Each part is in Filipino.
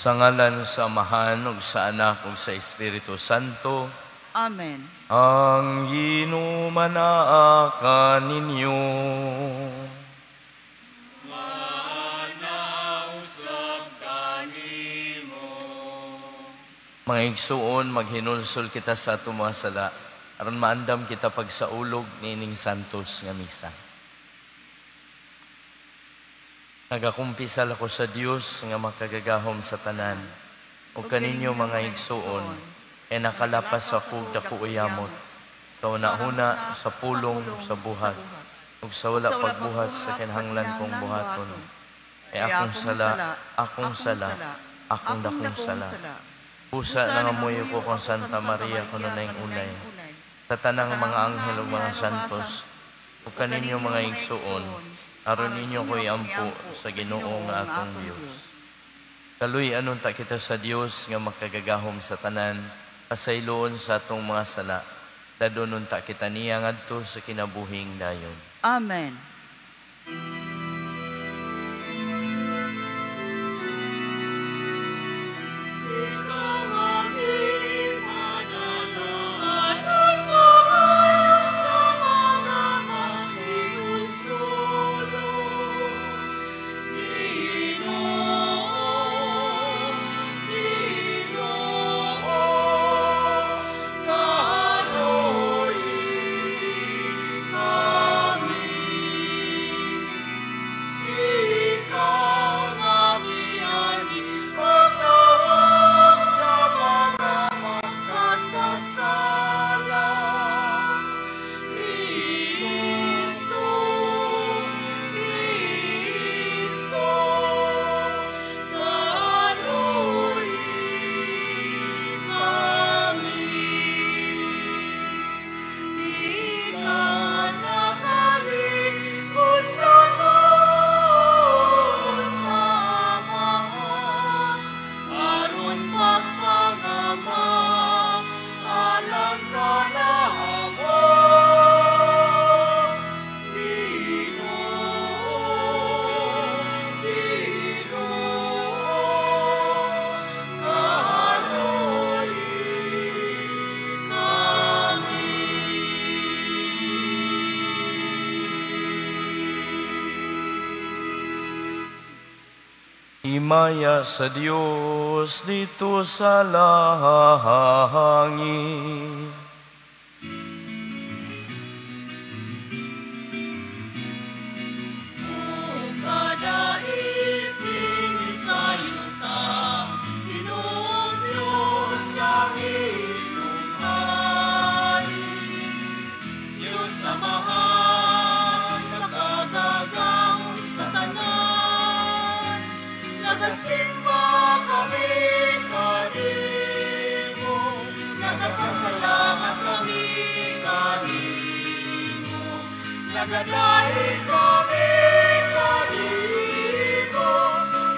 Sa ngalan sa Amahan ug sa Anak ug sa Espiritu Santo. Amen. Ang hinumanaa ninyo. Mga igsuon, maghinulsol kita sa ato mga sala, aron maandam kita pag sa ulog nining santos nga misa. Nagakumpisal ako sa Dios nga makagagahom sa tanan, o kaninyo mga igsuon, e nakalapas ako dako uyamot, sa una-una, sa pulong, sa buhat, ug sa wala pagbuhat sa kinahanglan kong buhaton. E akong sala, akong dakong sala. Pusa na ngamoy ko kung Santa Maria kuno na yung unay. Sa tanang mga anghel o mga santos, o kaninyo mga igsuon, aron ninyo ko'y ampo sa Ginoo nga akong Diyos. Kaluy anon ta kita sa Dios nga makagagahom sa tanan, pasayloon sa atong mga sala, dadonon ta kita niya ngadto sa kinabuhing dayon. Amen. Himaya sa Diyos dito sa langit. Nagasimba kami kanimo, nagapasalamat kami kanimo, nagadahi kami kanimo,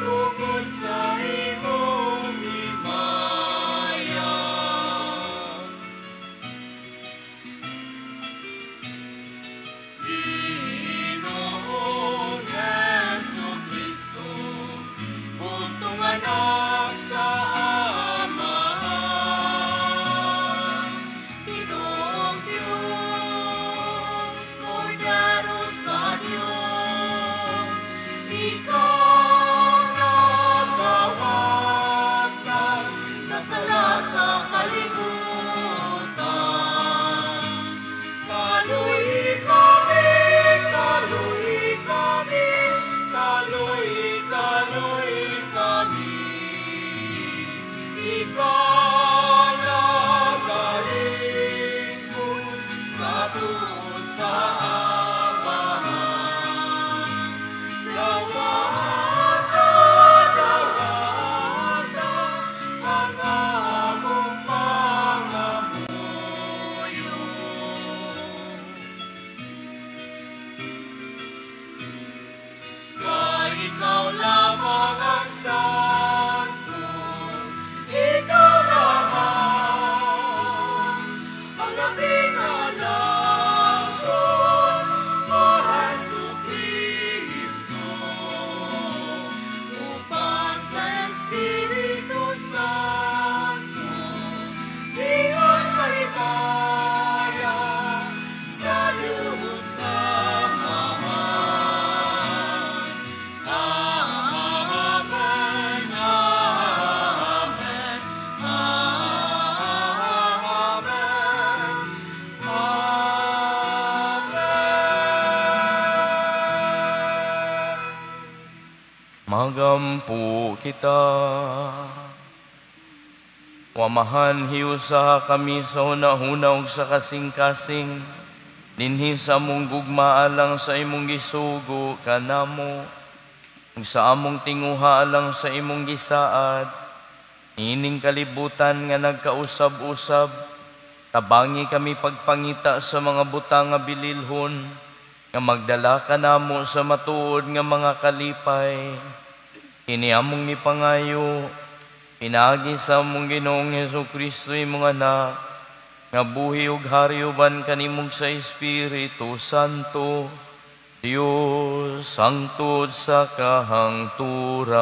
tungkol sa imong himaya. Ginoong Jesucristo, anak sa Amahan, Ginoong Diyos, Kordero sa Diyos. magampo kita. Wamahan hiusa kami sa hunahuna ug sa kasing-kasing, dinhi sa among gugma alang sa imong gisugo kanamo, ug sa among tinguha alang sa imong gisaad, ining kalibutan nga nagkausab-usab, tabangi kami pagpangita sa mga butang nga bililhon, nga magdala ka namo sa matuod nga mga kalipay. Kini among mipangayo, pinaagi sa among Ginoong Hesukristo imong anak, nga buhi ug hari uban kanimong sa Espiritu Santo, Dios hangtod sa kahangturan.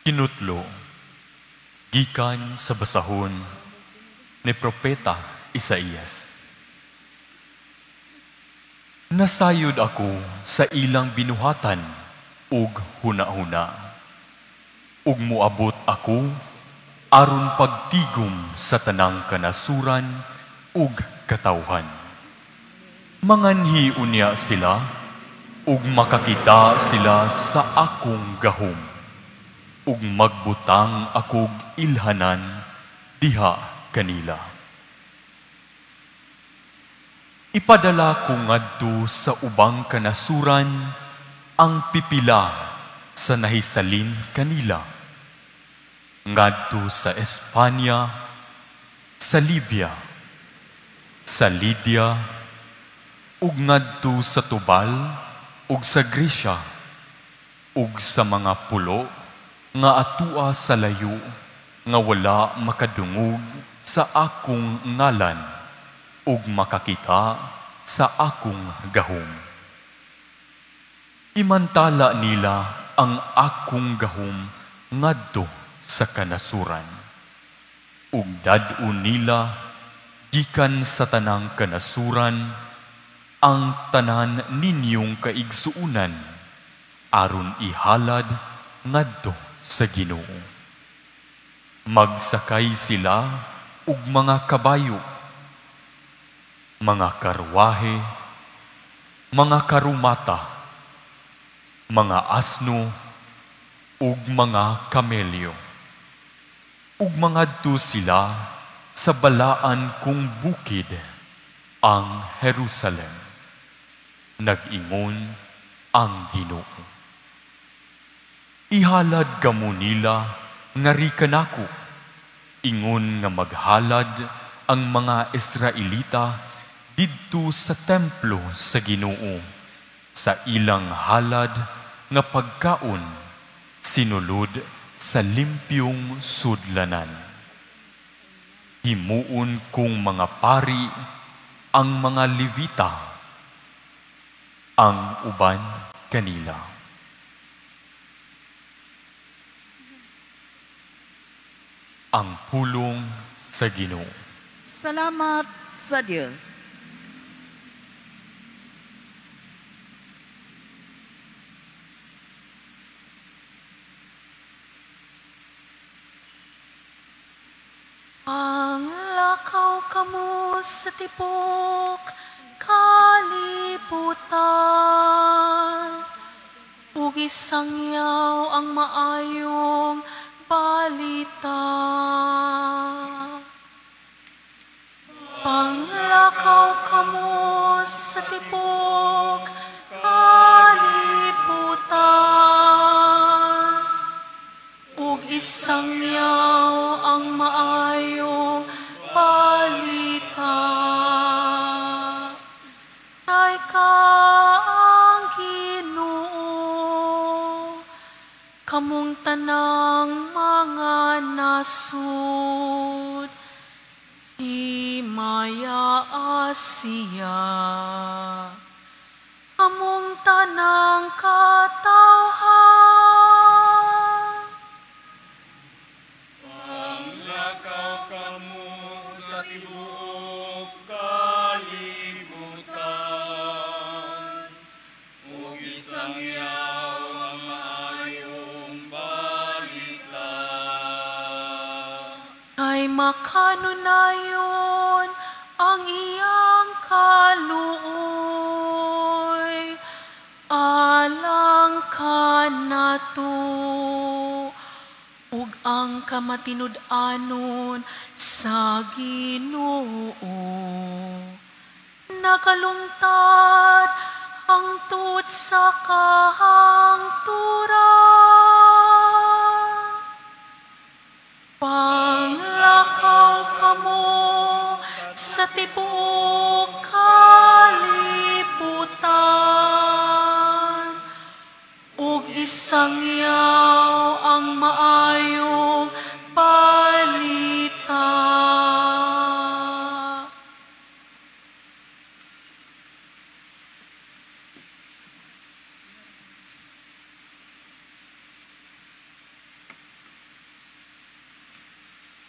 Kinutlo, gikan sa basahon ni Propeta Isaías. Nasayod ako sa ilang binuhatan ug hunahuna, ug muabot ako aron pagtigom sa tanang kanasuran ug katawhan. Manganhi unya sila ug makakita sila sa akong gahom, ug magbutang akog ilhanan diha kanila. Ipadala ko ngadto sa ubang kanasuran ang pipila sa nahisalin kanila, ngadto sa Espanya, sa Libya, sa Lydia, ug ngadto sa Tubal, ug sa Gresya, ug sa mga pulo nga atua sa layo, nga wala makadungog sa akong ngalan, ug makakita sa akong gahom. Imantala nila ang akong gahom ngadto sa kanasuran, ug dad-on nila gikan sa tanang kanasuran ang tanan ninyong kaigsuunan, aron ihalad ngadto sa Ginoo. Magsakay sila ug mga kabayo, mga karwahe, mga karumata, mga asno, ug mga kamelyo. Ug mangadto sila sa balaan kong bukid, ang Jerusalem. Nag-ingon ang Ginoo. Ihalad kamo nila nga rikanako, ingon nga maghalad ang mga Israelita didto sa templo sa Ginoo, sa ilang halad nga pagkaon sinulod sa limpyong sudlanan. Himuon kong mga pari ang mga Levita, ang uban kanila. Ang pulong sa Ginoo. Salamat sa Diyos. Ang lakaw kamo sa tibok kalibutan, ug isangyaw ang maayong balita. Panglakaw kamo sa tibok kalibutan, ug isangyaw ang maayong balita. Kay ka ang Ginoo, kamong tanang mga nasud, himaya Asia, kamong tanang katawhan. Ang lakaw kamo sa tibok kalibutan, ug isa makanunayon ang iyang kaluoy. Alang ka nato, ug ang kamatinud-anon sa Ginoo. Nakalungtad hangtod sa kahangturan. Panglakaw kamo sa tibuok kalibutan, ug isangyaw ang maayong balita.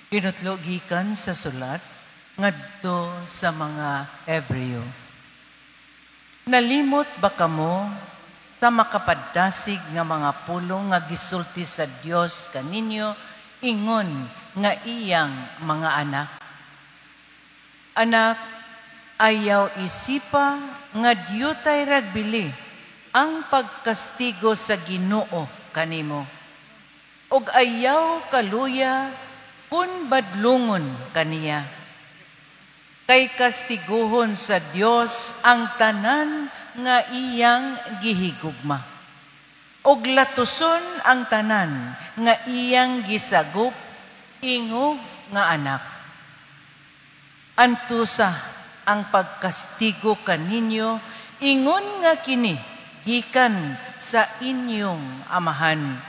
Kinutlogikan sa sulat ngadto sa mga Hebreo. Nalimot ba kamo sa makapadasig nga mga pulong nga gisulti sa Dios kaninyo ingon nga iyang mga anak? Anak, ayaw isipa nga diyutay ragbili ang pagkastigo sa Ginoo kanimo. Og ayaw kaluya kun badlungon kaniya. Kay kastiguhon sa Dios ang tanan nga iyang gihigugma. Og latuson ang tanan nga iyang gisagup ingog nga anak. Antusa ang pagkastigo kaninyo ingon nga kini gikan sa inyong amahan.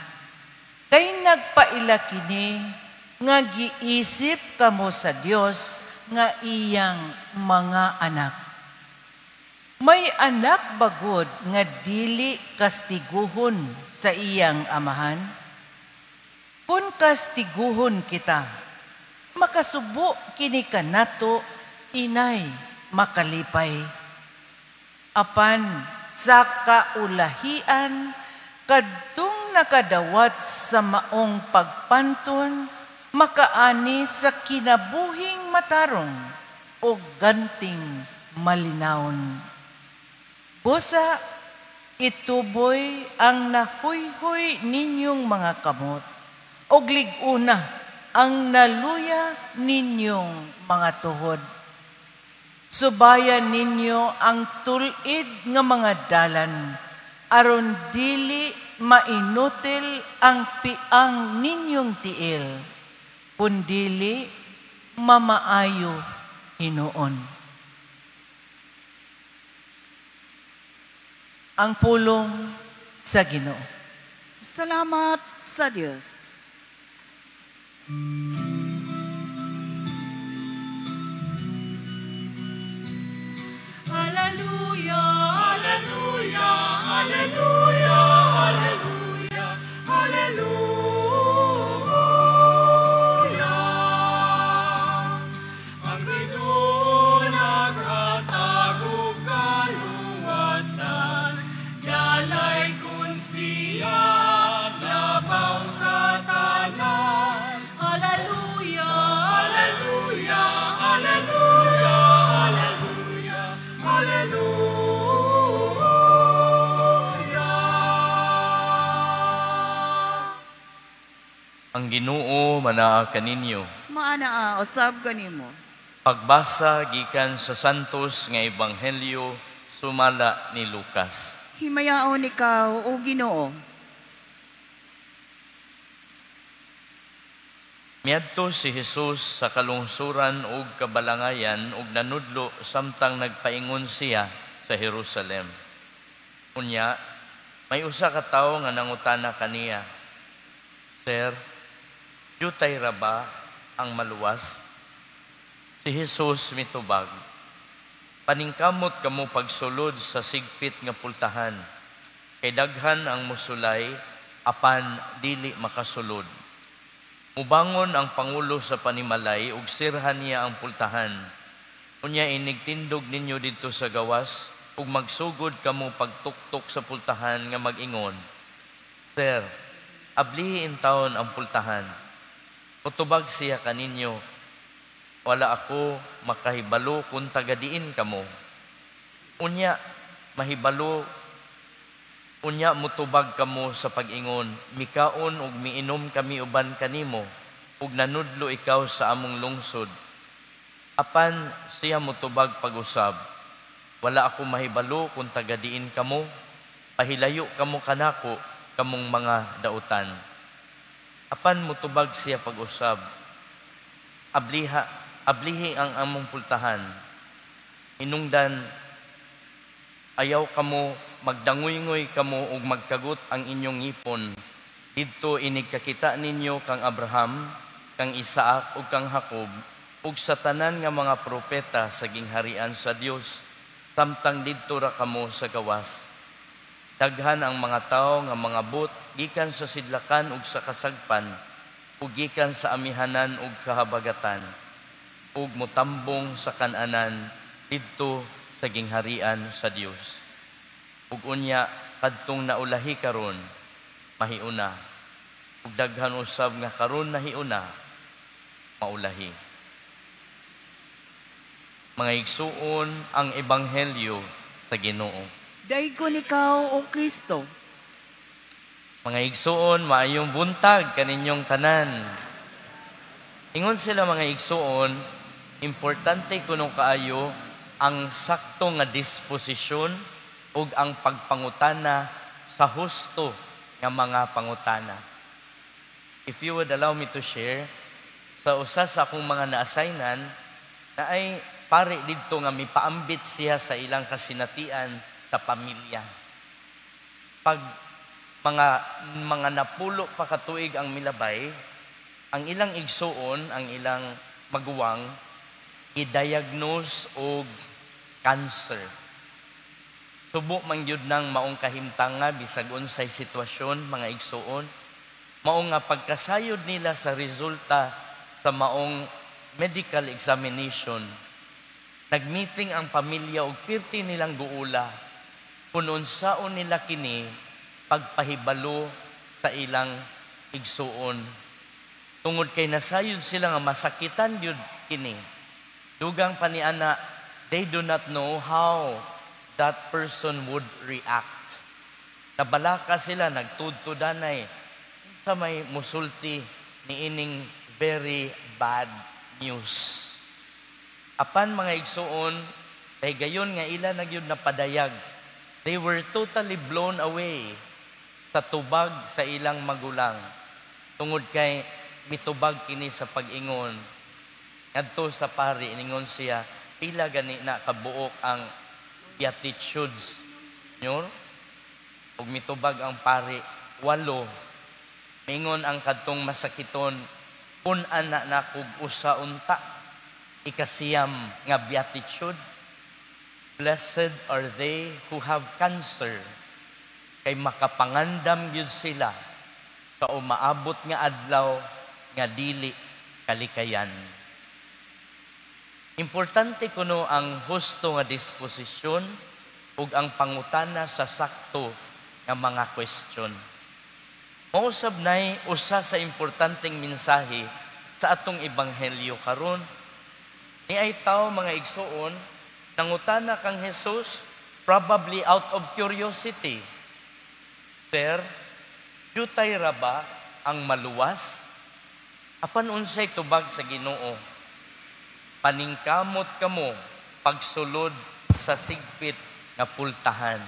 Kay nagpaila kini nga giisip kamo sa Dios nga iyang mga anak. May anak bagod nga dili kastiguhon sa iyang amahan? Kung kastiguhon kita, makasubo kini kanato inay makalipay. Apan sa kaulahian, kadtong nakadawat sa maong pagpanton, makaani sa kinabuhing matarong o ganting malinawon. Busa, ituboy ang nahuyhoy ninyong mga kamot o liguna ang naluya ninyong mga tuhod. Subayan ninyo ang tulid nga mga dalan, aron dili mainutil ang piang ninyong tiil, kundili mamaayo hinuon. Ang pulong sa Ginoo. Salamat sa Diyos. Hallelujah, hallelujah, hallelujah, hallelujah, hallelujah. Ang Ginoo naghatagog kaluwasan, dalay kun siya labaw sa tanan. Hallelujah, hallelujah, hallelujah, hallelujah. Ang Ginoo manaa kaninyo. Maana usab kanimo. Pagbasa gikan sa santos nga ebanghelyo sumala ni Lucas. Himayaon ikaw o Ginoo. Miadto si Jesus sa kalungsuran ug kabalangayan ug nanudlo samtang nagpaingon siya sa Jerusalem. Unya, may usa ka tawo nga nangutana kaniya, Sir, diyutay ra ba ang maluwas? Si Jesus mitubag, paningkamot kamo pagsulod sa sigpit nga pultahan, kay daghan ang musulay, apan dili makasulod. Mubangon ang Pangulo sa panimalay ug sirhan niya ang pultahan. Unya inigtindog ninyo dito sa gawas ug magsugod kamo pagtuktok sa pultahan nga mag-ingon, Sir, ablihin taon ang pultahan. Utubag siya kaninyo, wala ako makahibalo kung tagadiin kamo. Unya, mahibalo, unya mutubag kamo sa pag-ingon, mikaon ug miinom kami uban kanimo, ug nanudlo ikaw sa among lungsod. Apan siya mutubag pag-usab, wala ako mahibalo kung tagadiin kamo, pahilayo kamo kanako, kamong mga dautan. Apan mutubag siya pag-usab, ablihi ang among pultahan. Inungdan, ayaw kamo, magdangoy-ngoy kamo ug magkagot ang inyong ngipon. Didto inigkakita ninyo kang Abraham, kang Isaac ug kang Jacob, ug sa tanan nga mga propeta sa gingharian sa Dios, samtang didto ra kamo sa gawas. Daghan ang mga tao nga mga but, gikan sa sidlakan ug sa kasagpan, ug gikan sa amihanan ug kahabagatan, ug mutambong sa kananan didto sa gingharian sa Dios. Ug unya kadtong naulahi karon, mahiuna. Ug daghan usab nga karon nahiuna, maulahi. Mga igsuon ang ebanghelyo sa Ginoo. Daigon ikaw, O Kristo. Mga igsuon, maayong buntag kaninyong tanan. Ingon sila mga igsuon, importante kuno kaayo ang sakto nga disposisyon ug ang pagpangutana sa husto nga mga pangutana. If you would allow me to share, sa usa sa akong mga na-assignan, na ay pare didto nga mipaambit siya sa ilang kasinatian sa pamilya. Pag mga napulo pa katuig ang milabay, ang ilang igsuon, ang ilang maguwang, i-diagnose og cancer. Subo man gyud nang maong kahimtanga bisag unsay sitwasyon, mga igsuon. Maong nga pagkasayod nila sa resulta sa maong medical examination, nagmeeting ang pamilya og pirti nilang guula kung unsaon nila kini pagpahibalo sa ilang igsuon. Tungod kay nasayod sila nga masakitan yun kini. Dugang paniana, they do not know how that person would react. Nabalaka sila, nagtudtudanay sa may musulti ni ining very bad news. Apan mga igsuon, kay gayon nga ila nagyud napadayag. They were totally blown away sa tubag sa ilang magulang. Tungod kay mitubag kini sa pag-ingon. Ngadto sa pari, iningon siya, pila gani na kabuok ang beatitudes. Nyor? Ug mitubag ang pari, 8. Mingon ang kadtong masakiton, punan na kog usa unta. Ikasiyam nga beatitude. Blessed are they who have cancer, kay makapangandam gyud sila sa umaabot nga adlaw nga dili kalikayan. Importante kuno ang husto nga disposisyon ug ang pangutana sa sakto nga mga question. Mausab nay usa sa importanteng mensahe sa atong ebanghelyo karon. Ni ay tawo mga igsuon, nangutana kang Jesus, probably out of curiosity. Sir, jutay ra ba ang maluwas? Apan unsay tubag sa Ginoo? Paningkamot kamo pagsulod sa sigpit nga pultahan.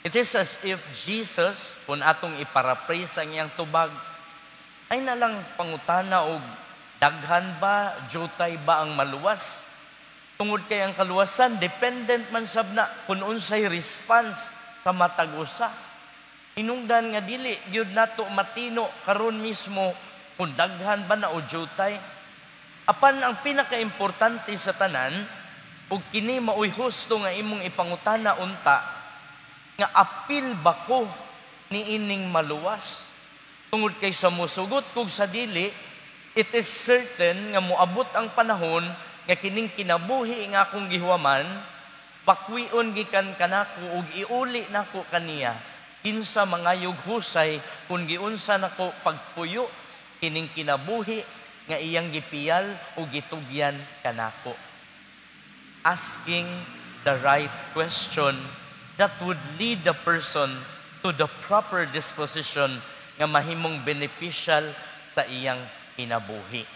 It is as if Jesus, kung atong iparaphrase ang iyang tubag, ay nalang pangutana og daghan ba, jutay ba ang maluwas? Tungod kay ang kaluwasan, dependent man sab na kung unsay response sa matag usa. Hinungdan nga dili gyud nato matino karon mismo kung daghan ba na o jutay. Apan ang pinakaimportante sa tanan, ug kini maoy husto nga imong ipangutana unta, nga apil ba ko ni ining maluwas? Tungod kay sa musugot kog sa dili, it is certain nga moabot ang panahon nga kining kinabuhi nga akong gihuwaman, bakwion gikan kanako ug iuli nako kaniya. Kinsa mangayog husay kung giunsa nako pagpuyo kining kinabuhi nga iyang gipiyal o gitugyan kanako. Asking the right question that would lead the person to the proper disposition nga mahimong beneficial sa iyang kinabuhi.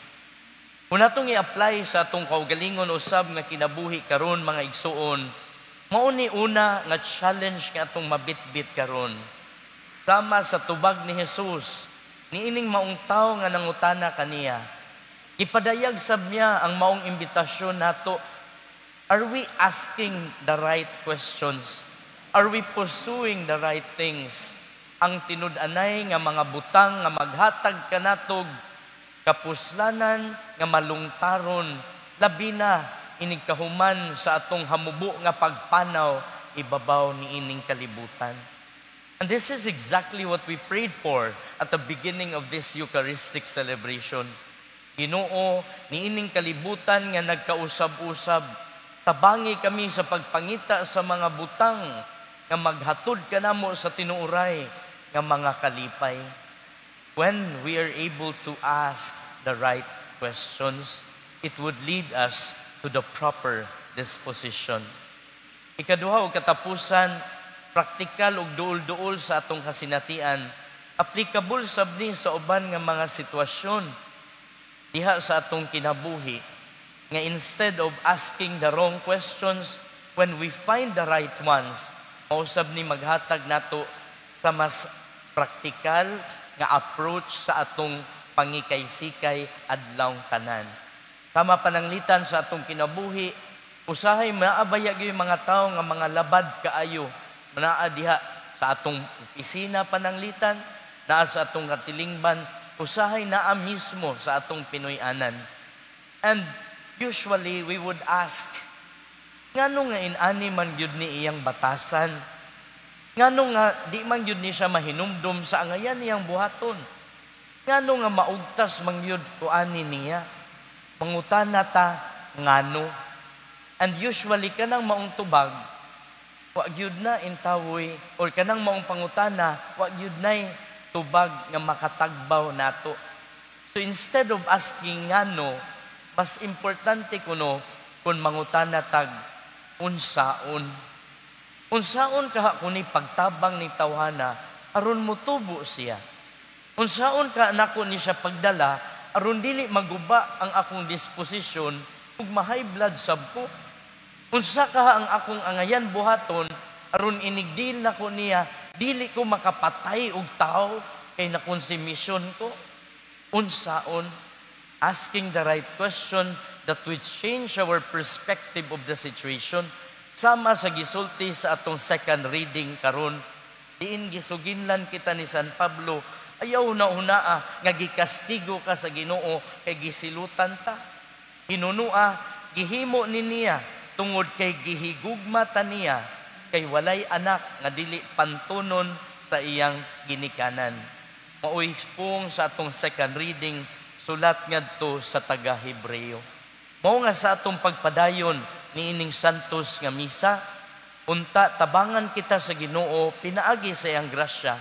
Kung natong i-apply sa atong kaugalingon usab nga kinabuhi karon mga igsuon, mao ni una nga challenge nga atong mabitbit karon. Sama sa tubag ni Jesus, niining maong tawo nga nangutana kaniya. Ipadayag sab niya ang maong imbitasyon nato. Are we asking the right questions? Are we pursuing the right things? Ang tinud-anay nga mga butang nga maghatag kanatog kapuslanan nga malungtaron, labi na inigkahuman sa atong hamubo nga pagpanaw ibabaw ni ining kalibutan. And this is exactly what we prayed for at the beginning of this Eucharistic celebration. Ginoo, ni ining kalibutan nga nagkausab-usab, tabangi kami sa pagpangita sa mga butang nga maghatod kanamo sa tinuuray nga mga kalipay. When we are able to ask the right questions, it would lead us to the proper disposition. Ikaduha o katapusan, praktikal o duol-duol sa atong kasinatian, applicable sabni sa uban nga mga sitwasyon diha sa atong kinabuhi, nga instead of asking the wrong questions, when we find the right ones, mausab ni maghatag nato sa mas praktikal nga approach sa atong pangikay-sikay adlaw tanan. Tama pananglitan sa atong kinabuhi, usahay maabaya gyud mga tawo nga mga labad kaayo, naa diha sa atong opisina pananglitan, naa sa atong katilingban, usahay naa mismo sa atong Pinoy-anan. And usually we would ask, ngano nga inani man gyud ni iyang batasan? Ngano nga di man gyud ni siya mahinumdum sa angayan niyang buhaton? Ngano nga maugtas man gyud kuani niya? Mangutana ta ngano? And usually kanang maong tubag, wa gyud na intawoy or kanang maong pangutana, wa gyud nay tubag nga makatagbaw nato. So instead of asking ngano, mas importante kuno kung mangutana tag unsaon. Unsaon ka kuni pagtabang ni tawhana aron motubo siya. Unsaon ka nako ni siya pagdala aron dili maguba ang akong disposisyon ug ma-high blood sab ko. Unsa ka ang akong angayan buhaton aron inigdil nako niya dili ko makapatay og tao kay nakonsumisyon ko. Unsaon? Asking the right question that would change our perspective of the situation. Sama sa gisulti sa atong second reading karon, diin gisuginlan kita ni San Pablo, ayaw na unaa nga gikastigo ka sa Ginoo kay gisilutan ta. Hinunua, gihimo ni niya tungod kay gihigugma ta niya kay walay anak nga dili pantunon sa iyang ginikanan. Maoy pong sa atong second reading, sulat ngadto sa taga-Hebreo. Mao nga sa atong pagpadayon niining santos nga misa, unta tabangan kita sa Ginoo pinaagi sa iyang grasya,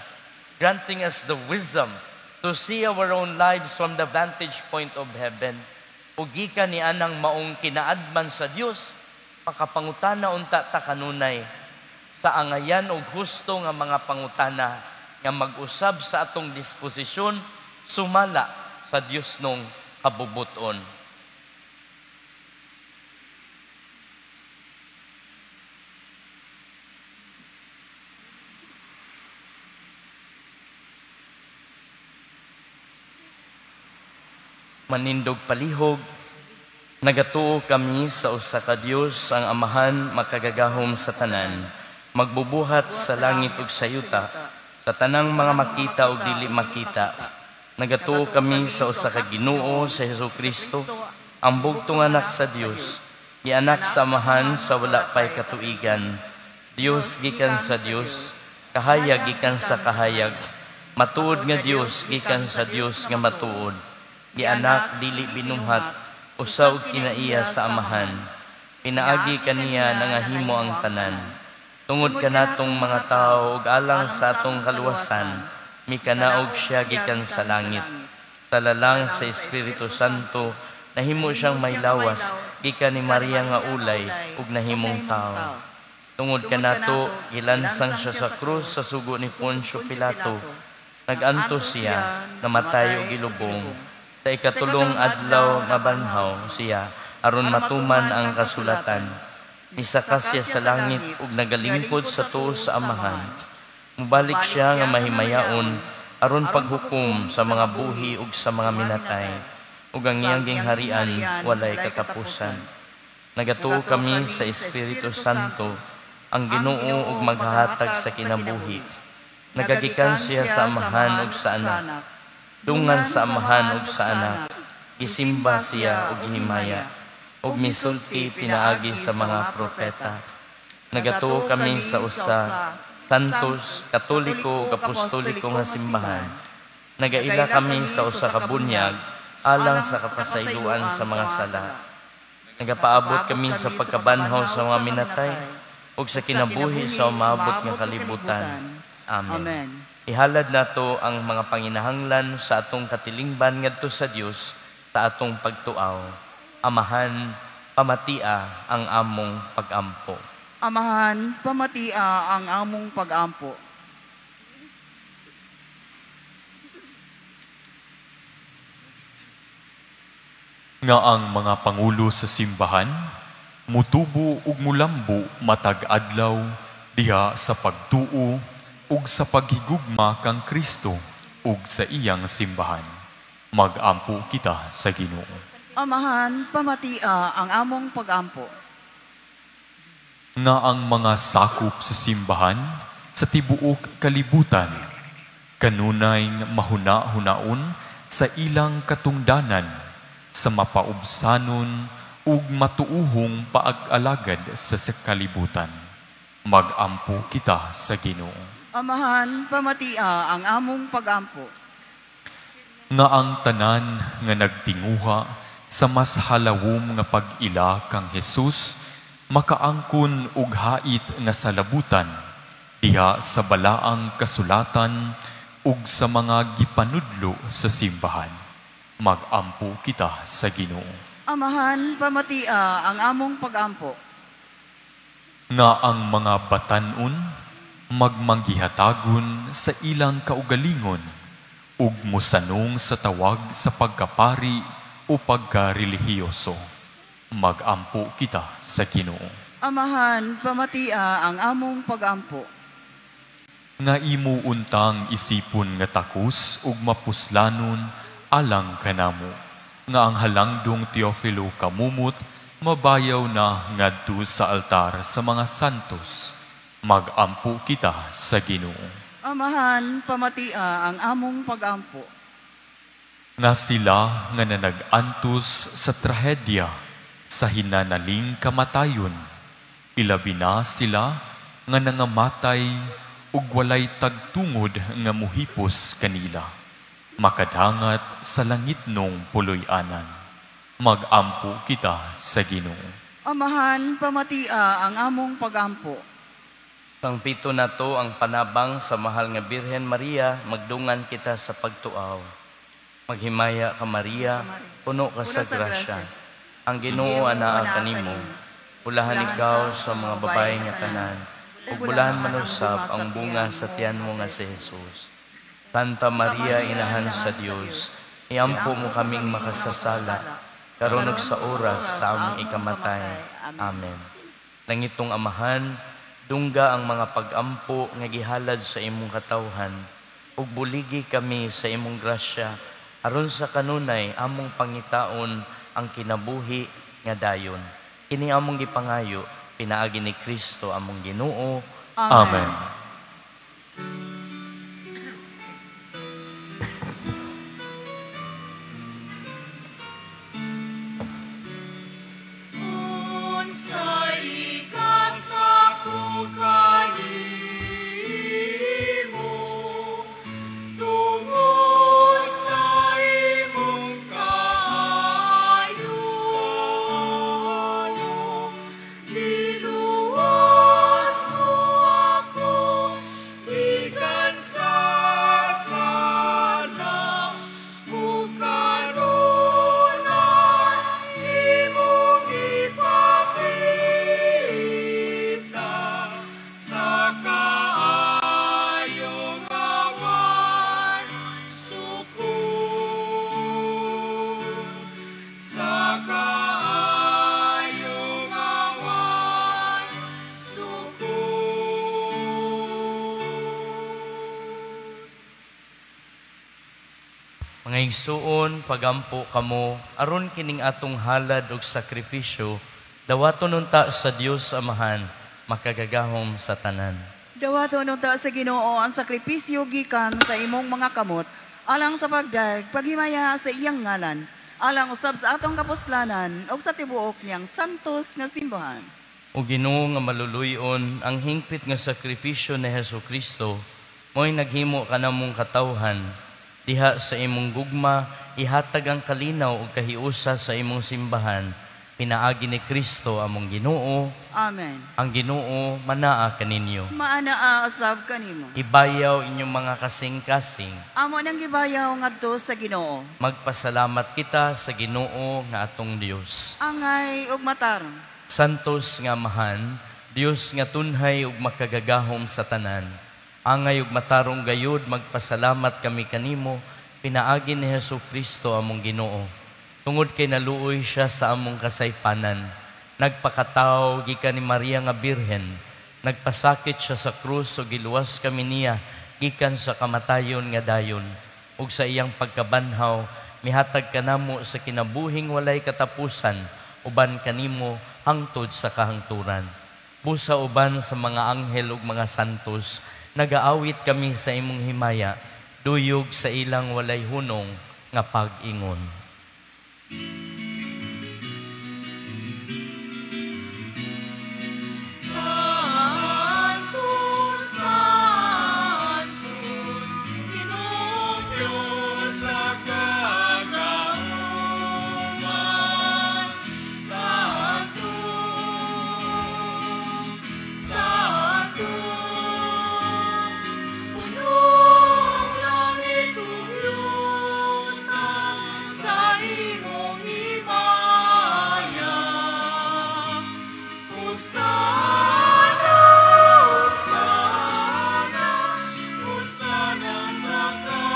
granting us the wisdom to see our own lives from the vantage point of heaven. Ug gikan ni anang maong kinaadman sa Dios, makapangutana unta ta kanunay sa angayan og husto nga mga pangutana nga mag-usab sa atong disposisyon sumala sa Dios nung kabubuton. Manindog palihog, nagatuo kami sa usa ka Dios ang Amahan makagagahom sa tanan, magbubuhat sa langit ug sa yuta, sa tanang mga makita ug dili makita. Nagatuo kami sa usa ka Ginoo sa Hesukristo, ang bugtong anak sa Dios, gianak sa Amahan sa wala pay katuigan. Dios gikan sa Dios, kahayag gikan sa kahayag, matuod nga Dios gikan sa Dios nga matuod. Gianak dili binumhat, usaw kinaiya sa Amahan. Pinaagi kaniya nangahimo ang tanan. Tungod kanatong mga tao ug alang sa atong kaluwasan, mikanaog siya gikan sa langit. Sa lalang sa Espiritu Santo, nahimo siyang may lawas, gikan ni Maria nga ulay, ug nahimong tao. Tungod kanato, gilansang siya sa krus sa sugo ni Poncio Pilato. Nagantos siya, namatay ug gilubong. Sa ikatulong adlaw mabanhaw siya, aron matuman ang kasulatan. Nisakas siya sa langit ug nagalingkod sa tuo sa Amahan. Mubalik siya nga mahimayaon, aron paghukom sa mga buhi ug sa mga minatay. Ug ang iyang gingharian walay katapusan. Nagatuo kami sa Espiritu Santo, ang Ginoo ug maghahatag sa kinabuhi. Nagagikan siya sa Amahan ug sa Anak. Dungan sa Amahan ug sa Anak, isimba siya ug himaya, ug misulti pinaagi sa mga propeta. Nagatuo kami sa usa, santos, katoliko ug apostoliko nga simbahan. Nagaila kami sa usa ka bunyag, alang sa kapasayloan sa mga sala. Nagapaabot kami sa pagkabanhaw sa mga minatay, ug sa kinabuhi sa umabot nga kalibutan. Amen. Ihalad nato ang mga panginahanglan sa atong katilingban ngadto sa Dios sa atong pagtuaw. Amahan, pamatia ang among pag-ampo. Amahan, pamatia ang among pag-ampo. Nga ang mga pangulo sa simbahan, mutubo ug mulambo matag adlaw diha sa pagtuo ug sa paghigugma kang Kristo ug sa iyang simbahan. Mag-ampo kita sa Ginoo. Amahan, pamatia ang among pag-ampo. Nga ang mga sakop sa simbahan sa tibuok kalibutan, kanunay mahuna-hunaon sa ilang katungdanan, sa mapaubsanon ug matuuhong paag-alagad sa kalibutan. Mag-ampo kita sa Ginoo. Amahan, pamatia ang among pag-ampo. Nga ang tanan nga nagtinguha sa mas halawom nga pag-ila kang Jesus, makaangkon og hait nga salabutan diha sa balaang kasulatan ug sa mga gipanudlo sa simbahan. Mag-ampo kita sa Ginoo. Amahan, pamatia ang among pag-ampo. Nga ang mga batan-on magmanggihatagon sa ilang kaugalingon ug musanong sa tawag sa pagkapari o pagkarelihiyoso. Mag-ampo kita sa Ginoo. Amahan, pamatia ang among pag-ampo. Nga imo untang isipon nga takos ug mapuslanon alang kanamo. Nga ang halangdong Teofilo kamumot mabayaw na ngadto sa altar sa mga santos. Mag-ampo kita sa Ginoo. Amahan, pamatia ang among pag-ampo. Nga sila nga nanag-antos sa trahedya sa hinanaling kamatayon, ilabi na sila nga nangamatay ug walay tagtungod nga muhipos kanila, makadangat sa langitnong puloy-anan. Mag-ampo kita sa Ginoo. Amahan, pamatia ang among pag-ampo. Sang pito na to ang panabang sa mahal nga Birhen Maria, magdungan kita sa pagtuaw. Maghimaya ka Maria, puno ka sa grasya. Ang Ginoo anaa kanimo, bulahan ikaw sa mga babae nga tanan, ug bulahan manusab ang bunga sa tiyan mo nga si Jesus. Santa Maria, inahan sa Dios, iampo mo kaming makasasala, karon ug sa oras sa aming ikamatay. Amen. Langitong Amahan, dungga ang mga pag-ampo nga gihalad sa imong katawhan, ug buligi kami sa imong grasya, aron sa kanunay among pangitaon ang kinabuhi nga dayon. Ini among gipangayo, pinaagi ni Kristo among Ginoo. Amen. Buka Mga igsuon, pagampo kamo, aron kining atong halad og sakripisyo, dawaton unta sa Dios Amahan, makagagahom sa tanan. Dawaton unta sa Ginoo ang sakripisyo gikan sa imong mga kamot, alang sa pagdag, paghimaya sa iyang ngalan, alang usab sa atong kapuslanan, ug sa tibuok niyang santos nga simbahan. O Ginoo nga maluluyon, ang hingpit nga sakripisyo ni Hesukristo, mo'y naghimo ka namong katawhan, diha sa imong gugma, ihatag ang kalinaw o kahiusa sa imong simbahan, pinaagi ni Kristo among Ginoo, Amen. ang Ginoo manaa kaninyo. Maanaa usab kanimo. Ibayaw inyong mga kasing-kasing, Amo nang gibayaw ngadto sa Ginoo. magpasalamat kita sa Ginoo nga atong Dios. Angay ug matarong. Santos nga Amahan, Dios nga tunhay ug makagagahom sa tanan. Angay ug matarong gayud magpasalamat kami kanimo, pinaagi ni Hesukristo among Ginoo. Tungod kay naluoy siya sa among kasaypanan, nagpakatao gikan ni Maria nga Birhen, nagpasakit siya sa krus ug giluwas kami niya gikan sa kamatayon nga dayon. Ug sa iyang pagkabanhaw, mihatag kanamo sa kinabuhing walay katapusan, uban kanimo hangtod sa kahangturan. Busa uban sa mga anghel ug mga santos, nagaawit kami sa imong himaya, duyog sa ilang walay hunong nga pag-ingon. Santos, Santos, Ginoong Diyos sa kagauman. Santos, Santos, puno ang langit ug yuta sa imong himaya. Hosana, Hosana, Hosana sa kaitasan.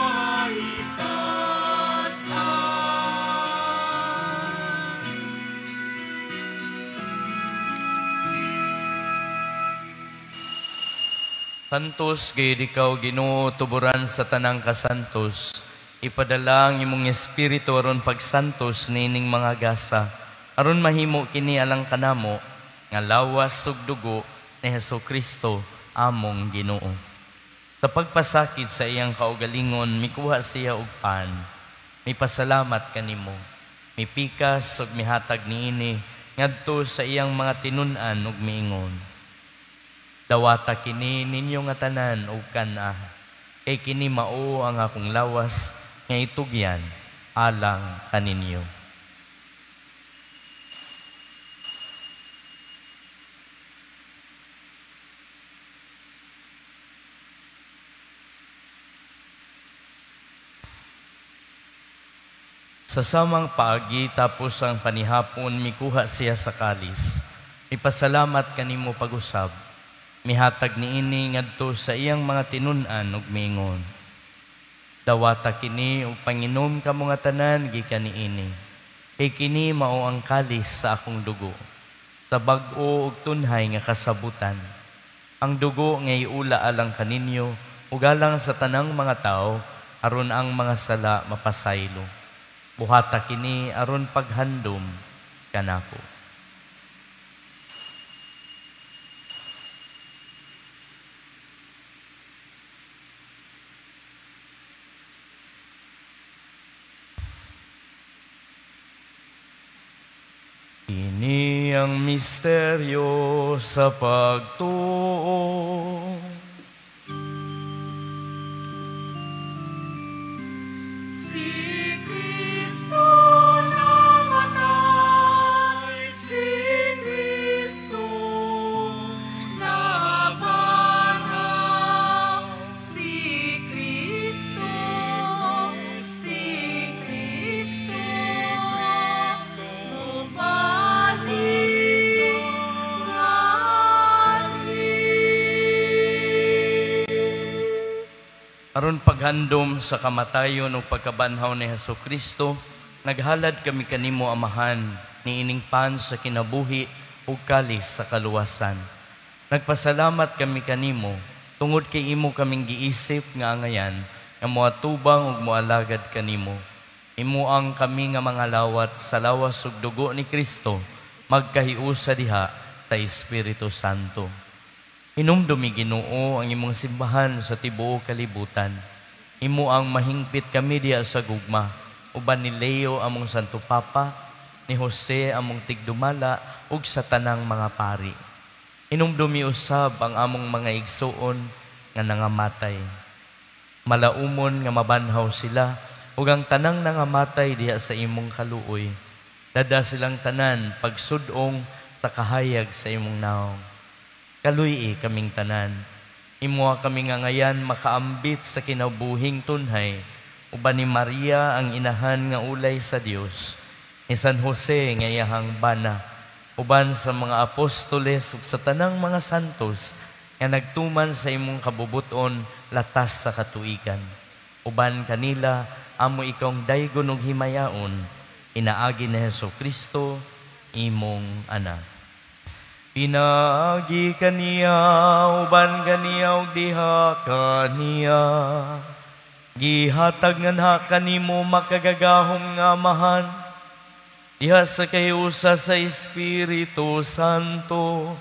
Santos, gayud ikaw, Ginoo, tuburan sa tanang kasantos. Ipadala ang imong espiritu aron pagsantos nining mga gasa, aron mahimo kini alang kanamo, nga lawas ug dugo ni Hesukristo among Ginoo. Sa pagpasakit sa iyang kaugalingon, mikuha siya og pan. Mipasalamat kanimo. Mipikas ug mihatag niini ngadto sa iyang mga tinun-an ug miingon. Dawata kini ninyo nga tanan ug kana, kay kini mao ang akong lawas nga itugyan alang kaninyo. Sa samang paagi tapos ang panihapon, mikuha siya sa kalis. Ipasalamat kanimo pag-usab. Mihatag niini ngadto sa iyang mga tinun-an ug miingon. Dawata kini ug panginom kamo nga tanan gikan niini. Kay kini mao ang kalis sa akong dugo, sa bag-o ug tunhay nga kasabutan. Ang dugo nga iula alang kaninyo ug alang sa tanang mga tao aron ang mga sala mapasaylo. Buhata kini aron paghandom kanako. Ini ang misteryo sa pagtuo. Si Kristo namatay, si Kristo naparang, si Kristo mubalik Aron paghandom sa kamatayon o pagkabanhaw ni Hesukristo, naghalad kami kanimo Amahan, niining pan sa kinabuhi ug kalis sa kaluwasan. Nagpasalamat kami kanimo, tungod kay imo kaming giisip nga angayan, nga moatubang ug moalagad kanimo. Imuang kami nga mga lawat sa lawas ug dugo ni Kristo magkahiusa diha sa Espiritu Santo. Hinumdumi Ginoo ang imong simbahan sa tibuok kalibutan. Imuang mahingpit kami diha sa gugma, uban ni Leo among Santo Papa, ni Jose among tigdumala ug sa tanang mga pari. Hinumdumi usab ang among mga igsuon nga nangamatay. Malaumon nga mabanhaw sila ug ang tanang nangamatay diha sa imong kaluoy. Dada silang tanan pagsudong sa kahayag sa imong naong. Kaluy kaming tanan. Imuha kami nga ngayan makaambit sa kinabuhing tunhay, uban ni Maria ang inahan nga ulay sa Dios, ni San Jose nga iyahang bana, uban sa mga apostoles ug sa tanang mga santos nga nagtuman sa imong kabubuton latas sa katuigan. Uban kanila amo ikong daygon ug himayaon, inaagi ni Jesucristo imong anak. Pinagi kaniya, uban kaniya ug diha kaniya. Gihatag nga kanimo makagagahom nga amahan, diha sa kahiusa sa Espiritu Santo,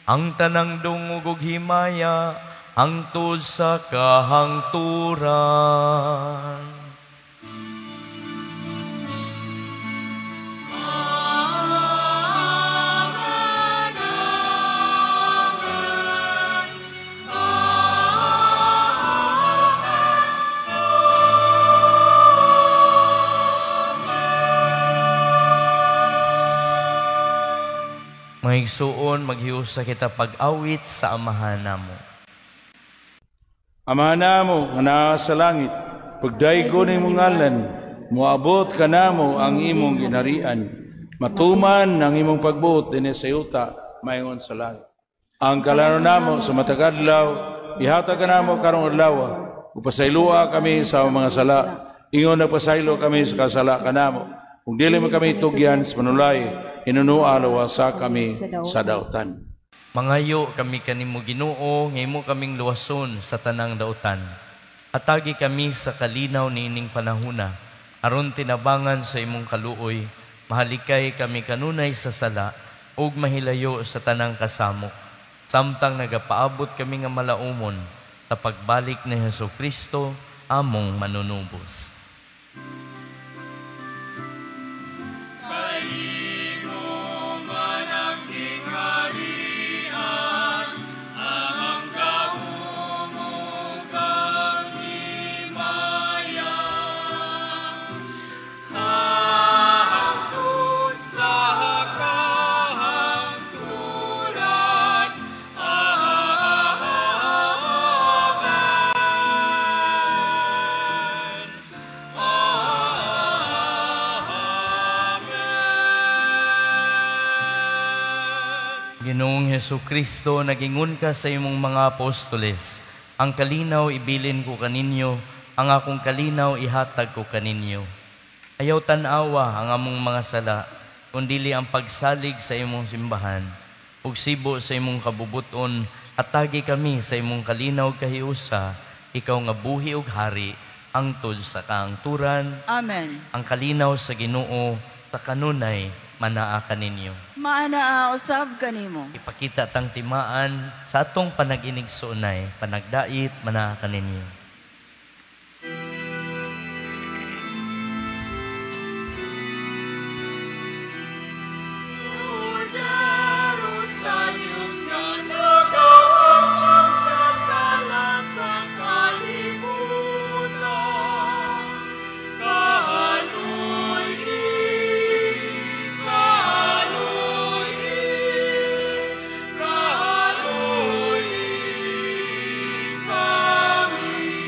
ang tanang dungog ug himaya, hangtod sa kahangturan. Mga igsuon, maghiusa kita pag-awit sa amahan namo. Amahan namo nga naa sa langit, pagdaygo ni mong ngalan, moabot ka namo ang imong ginharian. Matuman ang imong pagbuot dinhi sa yuta, maingon sa langit. Ang kalano namo sa matag adlaw, ihatag ka namo karong adlaw, upasaylua kami sa mga sala. Ingon na pasaylo kami sa kasala kanamo. Kung dili man kami tugyan sa panulay, inunua luwasa kami sa dautan. Mangayo kami kanimo Ginoo, ngaymo kaming luwason sa tanang dautan. Atagi kami sa kalinaw niining panahuna, aron tinabangan sa imong kaluoy, mahalikay kami kanunay sa sala, ug mahilayo sa tanang kasamok. Samtang nagapaabot kami nga malaumon sa pagbalik ni Jesucristo, among manunubos. Ginoong Jesucristo, nagingon ka sa imong mga apostoles, ang kalinaw ibilin ko kaninyo, ang akong kalinaw ihatag ko kaninyo. Ayaw tanawa ang among mga sala, kundili ang pagsalig sa imong simbahan, ug sibo sa imong kabubuton, atagi kami sa imong kalinaw kahiusa, ikaw nga buhi ug hari, angtod sa kaangturan. Amen. Ang kalinaw sa Ginoo sa kanunay manaa kaninyo. Maanaa usab kanimo. Ipakita tang timaan sa atong panag-inig sunay, panagdait manaa kaninyo. Cordero sa Diyos nga nagawang sa sala sa kalibutan, kami.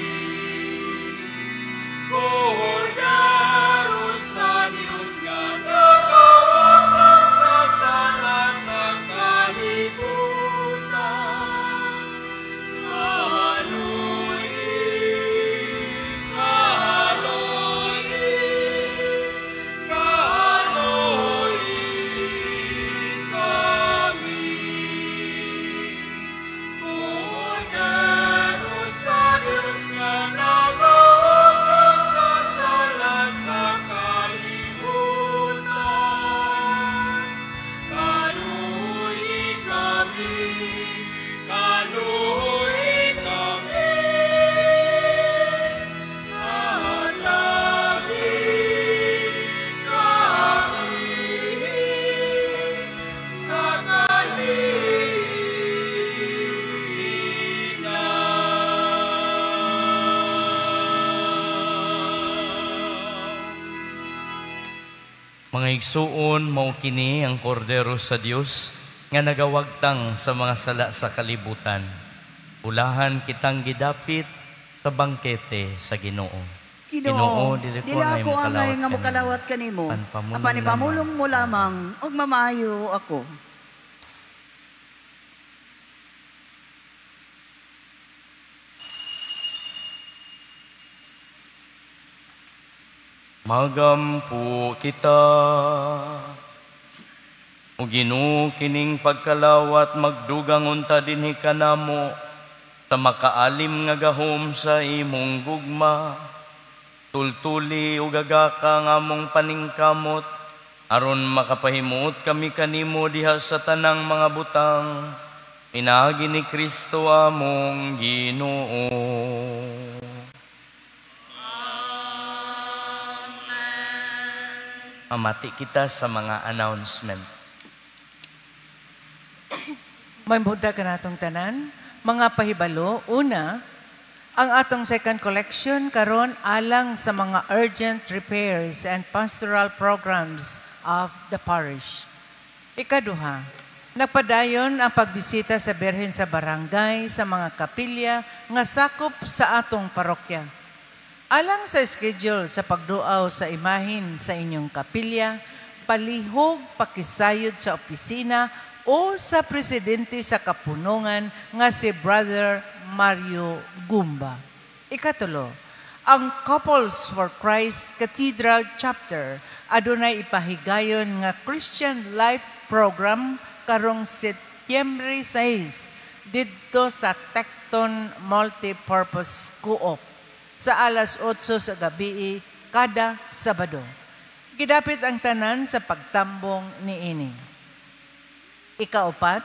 Mga igsuon, mao kini ang kordero sa Dios nga nagawagtang sa mga sala sa kalibutan. Ulahan kitang gidapit sa bangkete sa Ginoo. Ginoo, dili ko dila angay ako angay nga mokalawat mukalawat kanimo. Panpamulong Apan ipamulong mo lamang og mamayo ako. Magampo kita. O Ginoo, kining pagkalawat magdugang unta dinhi kanamo sa makaalim nga gahom sa imong gugma. Tultuli o gagaka nga mong paningkamot aron makapahimuot kami kanimo diha sa tanang mga butang. Pinagi ni Kristo among Ginoo. Mamati kita sa mga announcement. May muda ka natong tanan. Mga pahibalo, una, ang atong second collection karon alang sa mga urgent repairs and pastoral programs of the parish. Ikaduha, nagpadayon ang pagbisita sa Birhen sa barangay sa mga kapilya nga sakop sa atong parokya. Alang sa schedule sa pagduaw sa imahin sa inyong kapilya, palihog pakisayod sa opisina o sa presidente sa kapunungan nga si Brother Mario Gumba. Ikatulo, ang Couples for Christ Cathedral Chapter adunay ipahigayon nga Christian Life Program karong Setyembre 6 didto sa Tecton Multipurpose Co-op sa alas 8 sa gabi kada Sabado. Gidapit ang tanan sa pagtambong niini. Ikaapat,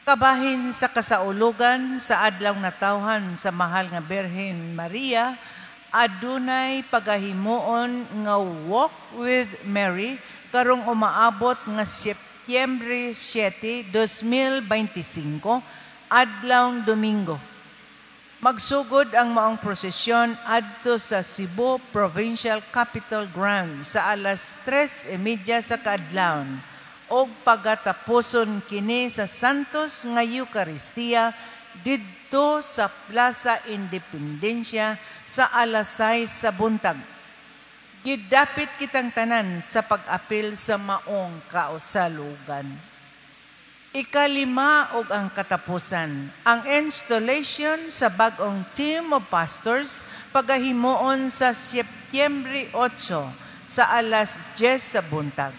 kabahin sa kasaulugan sa adlaw natawhan sa mahal nga Birhen Maria, adunay pagahimuon nga Walk with Mary karong umaabot nga Setyembre 7, 2025, adlaw Domingo. Magsugod ang maong prosesyon adto sa Cebu Provincial Capitol Ground sa alas 3:30 sa kaadlawon og pagatapuson kini sa Santos nga Eucharistia didto sa Plaza Independencia sa alas 6 sa buntag. Gidapit kitang tanan sa pag-apil sa maong kausalugan. Ikalima og ang katapusan, ang installation sa bag-ong team of pastors pagahimuon sa Setyembre 8 sa alas 10 sa buntag.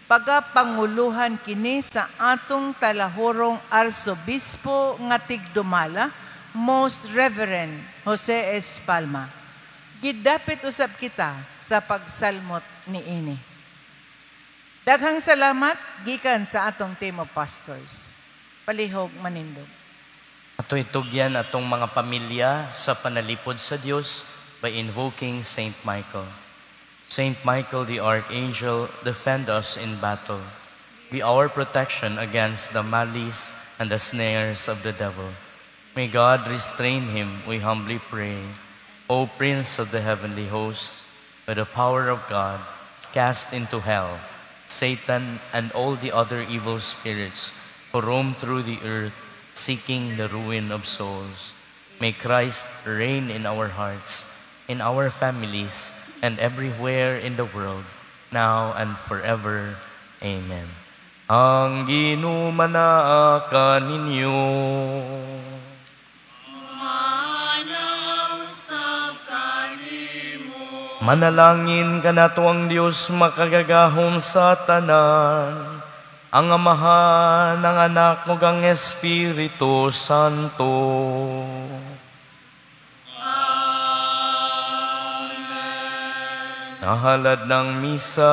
Pagapanguluhan kini sa atong talahorong Arsobispo nga Tigdumala, Most Reverend Jose S. Palma. Gidapit usab kita sa pagsalmot niini. Daghang salamat gikan sa atong team of pastors. Palihog manindog. Ato itugyan atong mga pamilya sa panalipod sa Dios by invoking Saint Michael. Saint Michael the Archangel, defend us in battle. Be our protection against the malice and the snares of the devil. May God restrain him, we humbly pray. O Prince of the heavenly hosts, by the power of God, cast into hell Satan and all the other evil spirits who roam through the earth, seeking the ruin of souls. May Christ reign in our hearts, in our families, and everywhere in the world, now and forever. Amen. Ang ginumanaa kaninyo. Manalangin ka na to ang Diyos makagagahom sa tanan, ang Amahan, ng Anak mo kang Espiritu Santo. Amen. Nahalad ng misa,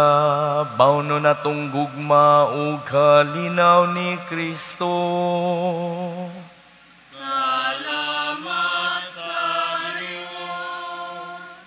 bawno na tong gugma o kalinaw ni Kristo.